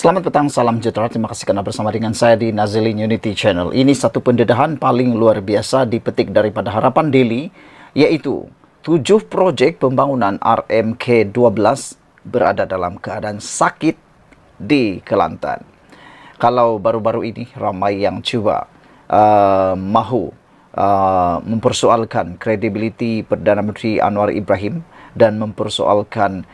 Selamat petang, salam sejahtera. Terima kasih karena bersama dengan saya di Nazilin Unity Channel. Ini satu pendedahan paling luar biasa dipetik daripada Harapan Daily, yaitu 7 projek pembangunan RMK12 berada dalam keadaan sakit di Kelantan. Kalau baru-baru ini ramai yang cuba mahu mempersoalkan kredibiliti Perdana Menteri Anwar Ibrahim dan mempersoalkan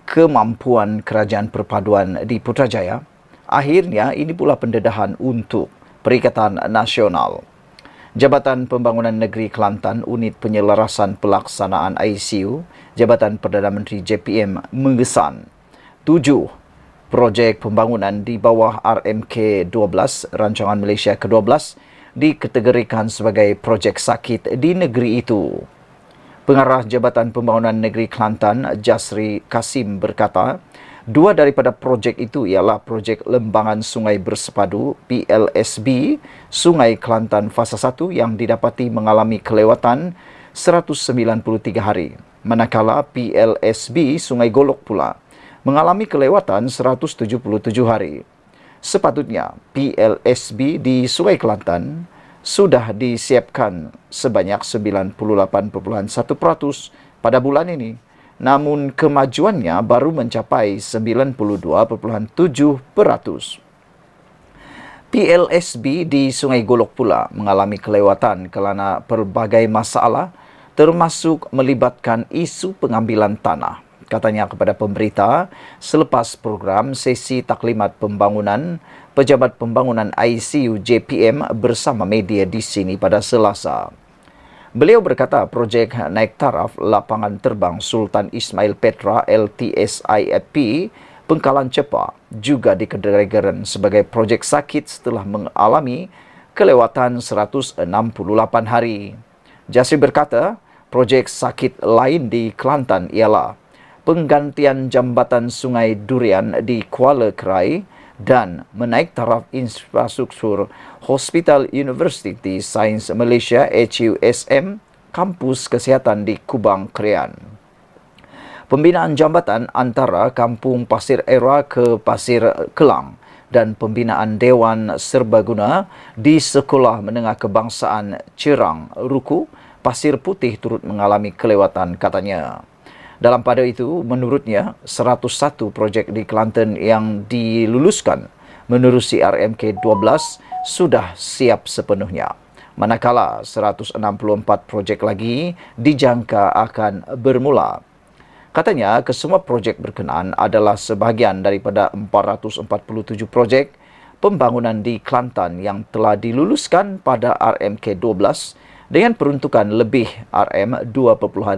kemampuan kerajaan perpaduan di Putrajaya, akhirnya ini pula pendedahan untuk Perikatan Nasional. Jabatan Pembangunan Negeri Kelantan, Unit Penyelarasan Pelaksanaan ICU, Jabatan Perdana Menteri JPM mengesan 7 projek pembangunan di bawah RMK12, Rancangan Malaysia ke-12, dikategorikan sebagai projek sakit di negeri itu. Pengarah Jabatan Pembangunan Negeri Kelantan, Jasri Kasim berkata, 2 daripada projek itu ialah projek Lembangan Sungai Bersepadu PLSB Sungai Kelantan Fasa 1 yang didapati mengalami kelewatan 193 hari, manakala PLSB Sungai Golok pula mengalami kelewatan 177 hari. Sepatutnya PLSB di Sungai Kelantan sudah disiapkan sebanyak 98.1% pada bulan ini. Namun kemajuannya baru mencapai 92.7%. PLSB di Sungai Golok pula mengalami kelewatan kerana pelbagai masalah termasuk melibatkan isu pengambilan tanah. Katanya kepada pemberita selepas program sesi taklimat pembangunan Pejabat Pembangunan ICU JPM bersama media di sini pada Selasa. Beliau berkata projek naik taraf lapangan terbang Sultan Ismail Petra LTSIFP Pengkalan Cepa juga dikategorikan sebagai projek sakit setelah mengalami kelewatan 168 hari. Jasri berkata, projek sakit lain di Kelantan ialah penggantian jambatan Sungai Durian di Kuala Krai dan menaik taraf infrastruktur Hospital University Sains Malaysia HUSM Kampus Kesihatan di Kubang Krian. Pembinaan jambatan antara Kampung Pasir Era ke Pasir Kelang dan pembinaan Dewan Serbaguna di Sekolah Menengah Kebangsaan Cerang Ruku Pasir Putih turut mengalami kelewatan, katanya. Dalam pada itu, menurutnya, 101 projek di Kelantan yang diluluskan menerusi RMK12 sudah siap sepenuhnya, manakala 164 projek lagi dijangka akan bermula. Katanya, kesemua projek berkenaan adalah sebahagian daripada 447 projek pembangunan di Kelantan yang telah diluluskan pada RMK12 dengan peruntukan lebih RM2.57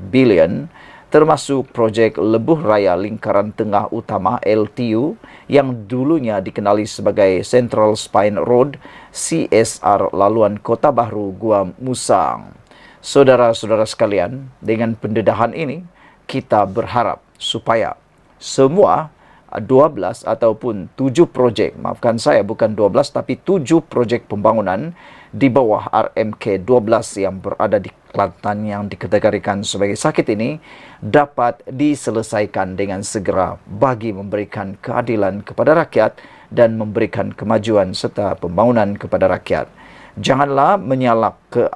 bilion, termasuk projek Lebuh Raya Lingkaran Tengah Utama LTU yang dulunya dikenali sebagai Central Spine Road CSR laluan Kota Bahru Gua Musang. Saudara-saudara sekalian, dengan pendedahan ini kita berharap supaya semua 12 ataupun 7 projek, maafkan saya bukan 12 tapi 7 projek pembangunan di bawah RMK12 yang berada di Kelantan yang dikategorikan sebagai sakit ini dapat diselesaikan dengan segera bagi memberikan keadilan kepada rakyat dan memberikan kemajuan serta pembangunan kepada rakyat. Janganlah menyalak ke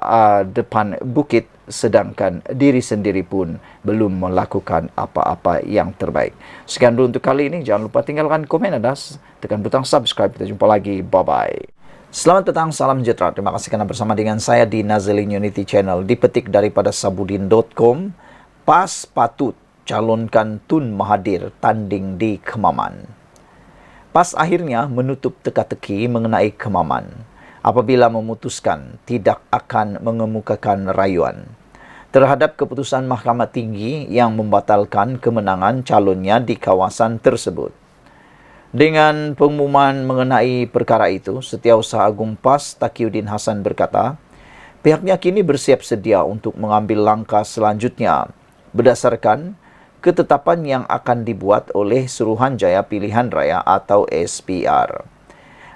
depan bukit sedangkan diri sendiri pun belum melakukan apa-apa yang terbaik. Sekian dulu untuk kali ini. Jangan lupa tinggalkan komen Anda, tekan butang subscribe. Kita jumpa lagi. Bye-bye. Selamat petang, salam sejahtera. Terima kasih kerana bersama dengan saya di Nazilin Unity Channel. Dipetik daripada sabudin.com. PAS patut calonkan Tun Mahathir tanding di Kemaman. PAS akhirnya menutup teka-teki mengenai Kemaman apabila memutuskan tidak akan mengemukakan rayuan terhadap keputusan Mahkamah Tinggi yang membatalkan kemenangan calonnya di kawasan tersebut. Dengan pengumuman mengenai perkara itu, Setiausaha Agung PAS Taqiyuddin Hassan berkata, pihaknya kini bersiap sedia untuk mengambil langkah selanjutnya berdasarkan ketetapan yang akan dibuat oleh Suruhanjaya Pilihan Raya atau SPR.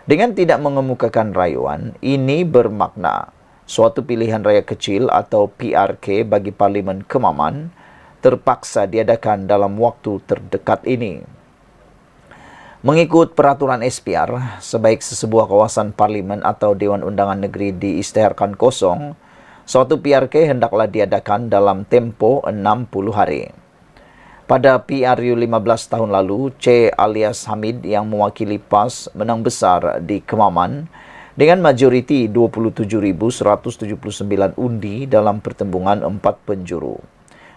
Dengan tidak mengemukakan rayuan, ini bermakna suatu pilihan raya kecil atau PRK bagi Parlimen Kemaman terpaksa diadakan dalam waktu terdekat ini. Mengikut peraturan SPR, sebaik sesebuah kawasan parlimen atau Dewan Undangan Negeri diisytiharkan kosong, suatu PRK hendaklah diadakan dalam tempo 60 hari. Pada PRU 15 tahun lalu, C. alias Hamid yang mewakili PAS menang besar di Kemaman dengan majoriti 27.179 undi dalam pertembungan 4 penjuru.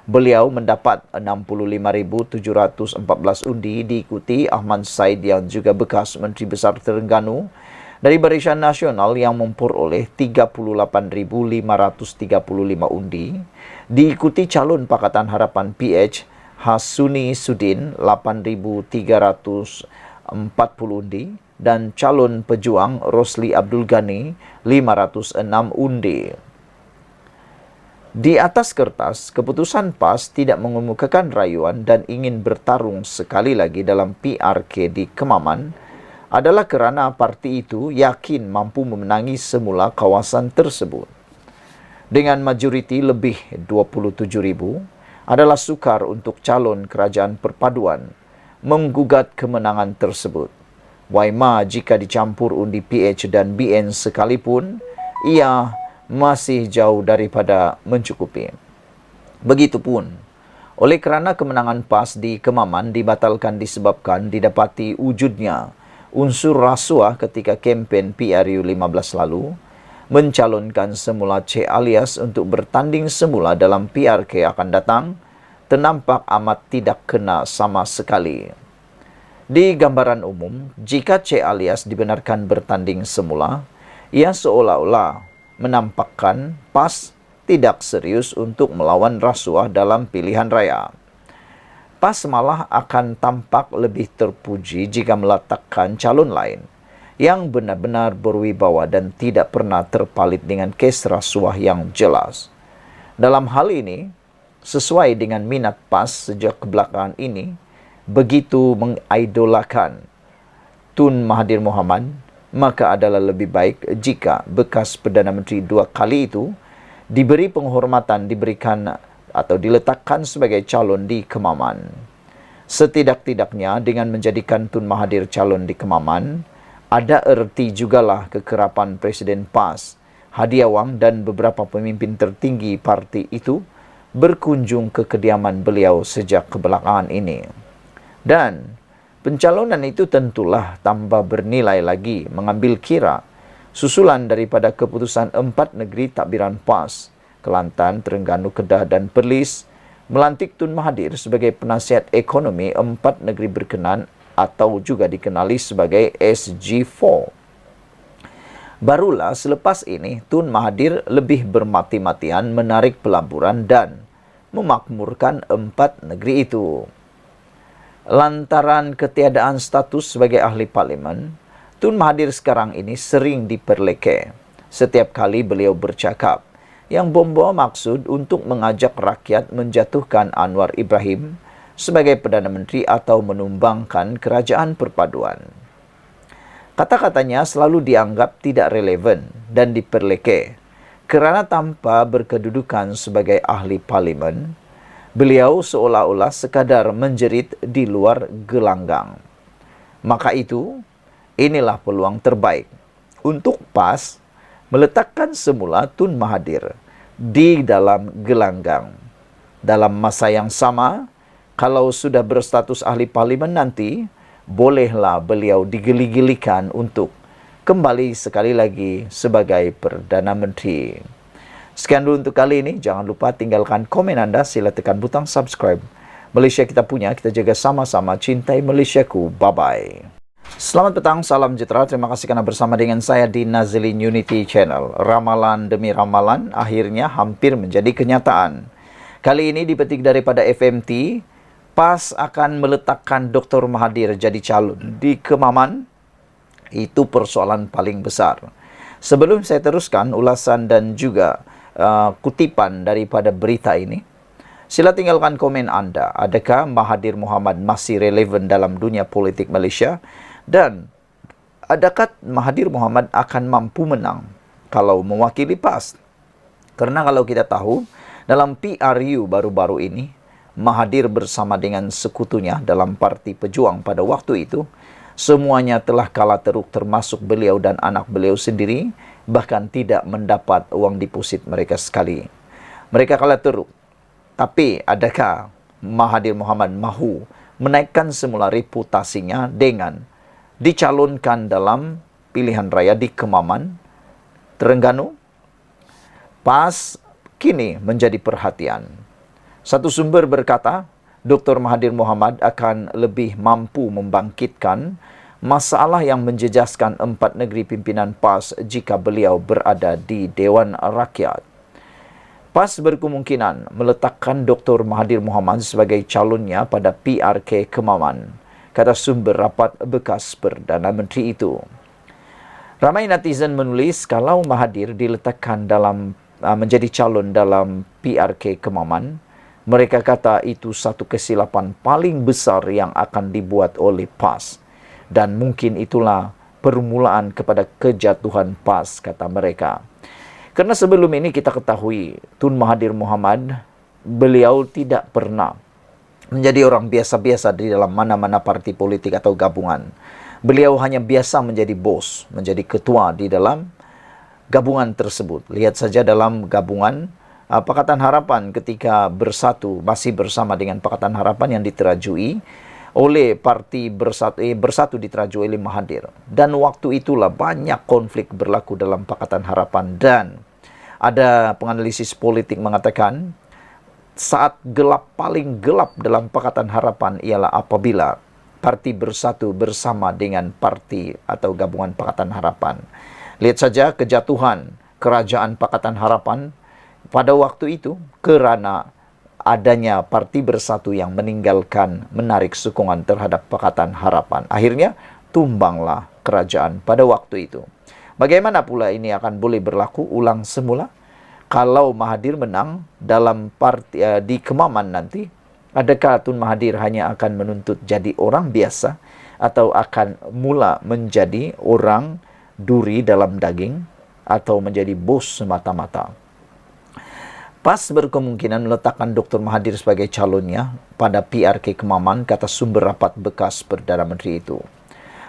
Beliau mendapat 65.714 undi diikuti Ahmad Said yang juga bekas Menteri Besar Terengganu dari Barisan Nasional yang memperoleh 38.535 undi, diikuti calon Pakatan Harapan PH Hasuni Sudin 8.340 undi dan calon pejuang Rosli Abdul Ghani 506 undi. Di atas kertas, keputusan PAS tidak mengemukakan rayuan dan ingin bertarung sekali lagi dalam PRK di Kemaman adalah kerana parti itu yakin mampu memenangi semula kawasan tersebut. Dengan majoriti lebih 27,000, adalah sukar untuk calon kerajaan perpaduan menggugat kemenangan tersebut. Waima jika dicampur undi PH dan BN sekalipun, ia masih jauh daripada mencukupi. Begitupun, oleh kerana kemenangan PAS di Kemaman dibatalkan disebabkan didapati wujudnya unsur rasuah ketika kempen PRU 15 lalu, mencalonkan semula C. alias untuk bertanding semula dalam PRK akan datang, ternampak amat tidak kena sama sekali. Di gambaran umum, jika C. alias dibenarkan bertanding semula, ia seolah-olah menampakkan PAS tidak serius untuk melawan rasuah dalam pilihan raya. PAS malah akan tampak lebih terpuji jika meletakkan calon lain yang benar-benar berwibawa dan tidak pernah terpalit dengan kes rasuah yang jelas. Dalam hal ini, sesuai dengan minat PAS sejak kebelakangan ini, begitu mengidolakan Tun Mahathir Mohamad, maka adalah lebih baik jika bekas Perdana Menteri 2 kali itu diberi penghormatan, diberikan atau diletakkan sebagai calon di Kemaman. Setidak-tidaknya dengan menjadikan Tun Mahathir calon di Kemaman, ada erti jugalah kekerapan Presiden PAS, Hadi Awang dan beberapa pemimpin tertinggi parti itu berkunjung ke kediaman beliau sejak kebelakangan ini. Dan pencalonan itu tentulah tambah bernilai lagi mengambil kira susulan daripada keputusan 4 negeri takbiran PAS, Kelantan, Terengganu, Kedah dan Perlis, melantik Tun Mahathir sebagai penasihat ekonomi 4 negeri berkenan atau juga dikenali sebagai SG4. Barulah selepas ini Tun Mahathir lebih bermati-matian menarik pelaburan dan memakmurkan 4 negeri itu. Lantaran ketiadaan status sebagai ahli parlimen, Tun Mahathir sekarang ini sering diperleke setiap kali beliau bercakap yang membawa maksud untuk mengajak rakyat menjatuhkan Anwar Ibrahim sebagai Perdana Menteri atau menumbangkan kerajaan perpaduan. Kata-katanya selalu dianggap tidak relevan dan diperleke kerana tanpa berkedudukan sebagai ahli parlimen, beliau seolah-olah sekadar menjerit di luar gelanggang. Maka itu, inilah peluang terbaik untuk PAS meletakkan semula Tun Mahathir di dalam gelanggang. Dalam masa yang sama, kalau sudah berstatus ahli parlimen nanti, bolehlah beliau digeli-gelikan untuk kembali sekali lagi sebagai Perdana Menteri. Sekian dulu untuk kali ini. Jangan lupa tinggalkan komen Anda. Sila tekan butang subscribe. Malaysia kita punya, kita jaga sama-sama. Cintai Malaysiaku. Bye-bye. Selamat petang, salam sejahtera. Terima kasih karena bersama dengan saya di Nazilin Unity Channel. Ramalan demi ramalan akhirnya hampir menjadi kenyataan. Kali ini dipetik daripada FMT, PAS akan meletakkan Dr. Mahathir jadi calon di Kemaman. Itu persoalan paling besar. Sebelum saya teruskan ulasan dan juga kutipan daripada berita ini, sila tinggalkan komen Anda. Adakah Mahathir Mohamad masih relevan dalam dunia politik Malaysia? Dan adakah Mahathir Mohamad akan mampu menang kalau mewakili PAS? Karena kalau kita tahu, dalam PRU baru-baru ini, Mahathir bersama dengan sekutunya dalam Parti Pejuang pada waktu itu Semuanya telah kalah teruk termasuk beliau dan anak beliau sendiri, bahkan tidak mendapat uang deposit mereka sekali. Mereka kalah teruk. Tapi adakah Mahathir Mohamad mahu menaikkan semula reputasinya dengan dicalonkan dalam pilihan raya di Kemaman, Terengganu? PAS kini menjadi perhatian. Satu sumber berkata, Dr. Mahathir Mohamad akan lebih mampu membangkitkan masalah yang menjejaskan 4 negeri pimpinan PAS jika beliau berada di Dewan Rakyat. PAS berkemungkinan meletakkan Dr. Mahathir Mohamad sebagai calonnya pada PRK Kemaman, kata sumber rapat bekas Perdana Menteri itu. Ramai netizen menulis kalau Mahathir diletakkan menjadi calon dalam PRK Kemaman, mereka kata itu satu kesilapan paling besar yang akan dibuat oleh PAS. Dan mungkin itulah permulaan kepada kejatuhan PAS, kata mereka. Karena sebelum ini kita ketahui Tun Mahathir Mohamad, beliau tidak pernah menjadi orang biasa-biasa di dalam mana-mana parti politik atau gabungan. Beliau hanya biasa menjadi bos, menjadi ketua di dalam gabungan tersebut. Lihat saja dalam gabungan Pakatan Harapan ketika masih bersama dengan Pakatan Harapan yang diterajui oleh parti bersatu diterajui oleh Mahathir. Dan waktu itulah banyak konflik berlaku dalam Pakatan Harapan, dan ada penganalisis politik mengatakan saat paling gelap dalam Pakatan Harapan ialah apabila parti bersatu bersama dengan parti atau gabungan Pakatan Harapan. Lihat saja kejatuhan kerajaan Pakatan Harapan pada waktu itu kerana adanya parti bersatu yang menarik sokongan terhadap Pakatan Harapan. Akhirnya tumbanglah kerajaan pada waktu itu. Bagaimana pula ini akan boleh berlaku ulang semula kalau Mahathir menang dalam di Kemaman nanti? Adakah Tun Mahathir hanya akan menuntut jadi orang biasa atau akan mula menjadi orang duri dalam daging atau menjadi bos semata-mata? PAS berkemungkinan meletakkan Dr. Mahathir sebagai calonnya pada PRK Kemaman, kata sumber rapat bekas Perdana Menteri itu.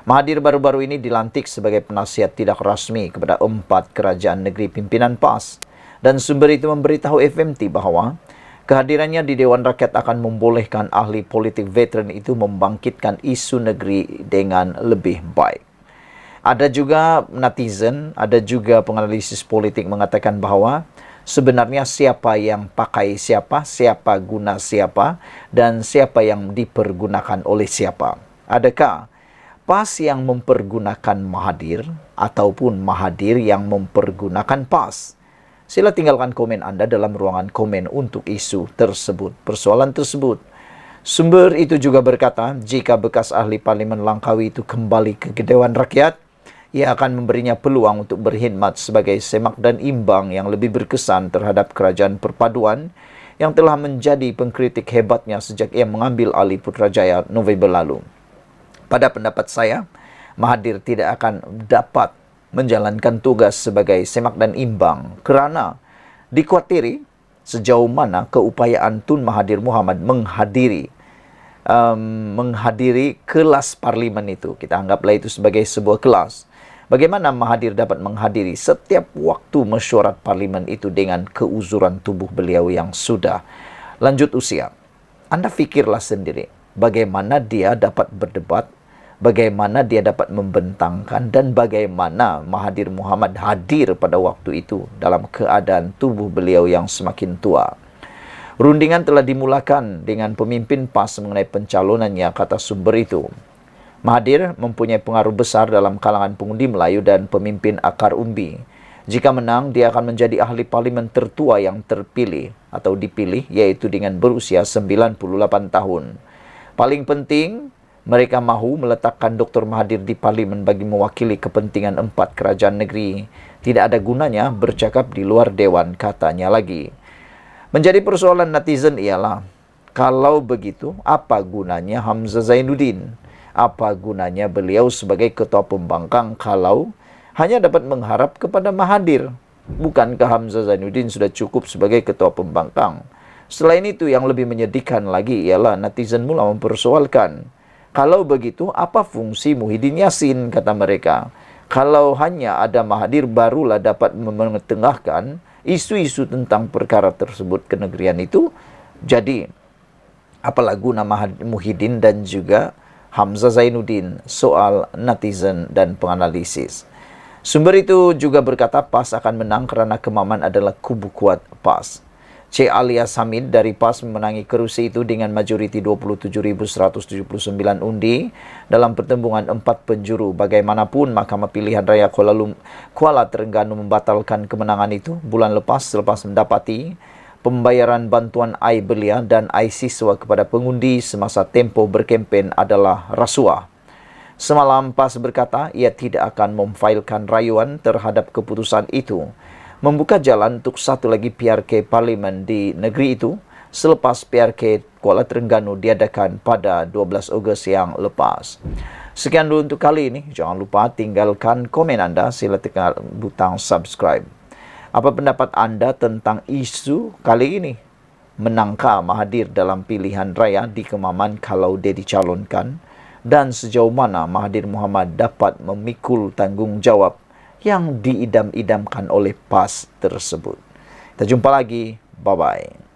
Mahathir baru-baru ini dilantik sebagai penasihat tidak rasmi kepada 4 kerajaan negeri pimpinan PAS. Dan sumber itu memberitahu FMT bahawa kehadirannya di Dewan Rakyat akan membolehkan ahli politik veteran itu membangkitkan isu negeri dengan lebih baik. Ada juga netizen, ada juga penganalisis politik mengatakan bahawa sebenarnya siapa yang pakai siapa, siapa guna siapa, dan siapa yang dipergunakan oleh siapa. Adakah PAS yang mempergunakan Mahathir ataupun Mahathir yang mempergunakan PAS? Sila tinggalkan komen anda dalam ruangan komen untuk isu tersebut, persoalan tersebut. Sumber itu juga berkata, jika bekas ahli Parlimen Langkawi itu kembali ke Dewan Rakyat, ia akan memberinya peluang untuk berkhidmat sebagai semak dan imbang yang lebih berkesan terhadap kerajaan perpaduan yang telah menjadi pengkritik hebatnya sejak ia mengambil alih Putrajaya November lalu. Pada pendapat saya, Mahathir tidak akan dapat menjalankan tugas sebagai semak dan imbang kerana dikuatiri sejauh mana keupayaan Tun Mahathir Mohamad menghadiri kelas parlimen itu. Kita anggaplah itu sebagai sebuah kelas. Bagaimana Mahathir dapat menghadiri setiap waktu mesyuarat parlimen itu dengan keuzuran tubuh beliau yang sudah lanjut usia? Anda fikirlah sendiri bagaimana dia dapat berdebat, bagaimana dia dapat membentangkan, dan bagaimana Mahathir Mohamad hadir pada waktu itu dalam keadaan tubuh beliau yang semakin tua. Rundingan telah dimulakan dengan pemimpin PAS mengenai pencalonannya, kata sumber itu. Mahathir mempunyai pengaruh besar dalam kalangan pengundi Melayu dan pemimpin akar umbi. Jika menang, dia akan menjadi ahli parlimen tertua yang terpilih atau dipilih, yaitu dengan berusia 98 tahun. Paling penting, mereka mahu meletakkan Dr. Mahathir di parlimen bagi mewakili kepentingan 4 kerajaan negeri. Tidak ada gunanya bercakap di luar dewan, katanya lagi. Menjadi persoalan netizen ialah, kalau begitu, apa gunanya Hamzah Zainuddin? Apa gunanya beliau sebagai ketua pembangkang kalau hanya dapat mengharap kepada Mahathir? Bukankah Hamzah Zainuddin sudah cukup sebagai ketua pembangkang? Selain itu, yang lebih menyedihkan lagi ialah netizen mula mempersoalkan Kalau begitu, apa fungsi Muhyiddin Yassin, kata mereka. Kalau hanya ada Mahathir barulah dapat mengetengahkan isu-isu tentang perkara tersebut kenegerian itu. Jadi, apalah guna Muhyiddin dan juga Hamzah Zainuddin soal netizen dan penganalisis. Sumber itu juga berkata PAS akan menang kerana Kemaman adalah kubu kuat PAS. C. Alias Hamid dari PAS memenangi kerusi itu dengan majoriti 27.179 undi dalam pertembungan 4 penjuru. Bagaimanapun, Mahkamah Pilihan Raya Kuala Terengganu membatalkan kemenangan itu bulan lepas selepas mendapati pembayaran bantuan air belia dan air siswa kepada pengundi semasa tempoh berkempen adalah rasuah. Semalam PAS berkata ia tidak akan memfailkan rayuan terhadap keputusan itu, membuka jalan untuk satu lagi PRK Parlimen di negeri itu selepas PRK Kuala Terengganu diadakan pada 12 Ogos yang lepas. Sekian dulu untuk kali ini. Jangan lupa tinggalkan komen anda. Sila tekan butang subscribe. Apa pendapat anda tentang isu kali ini? Menangkah Mahathir dalam pilihan raya di Kemaman kalau dia dicalonkan? Dan sejauh mana Mahathir Mohamad dapat memikul tanggungjawab yang diidam-idamkan oleh PAS tersebut? Kita jumpa lagi. Bye-bye.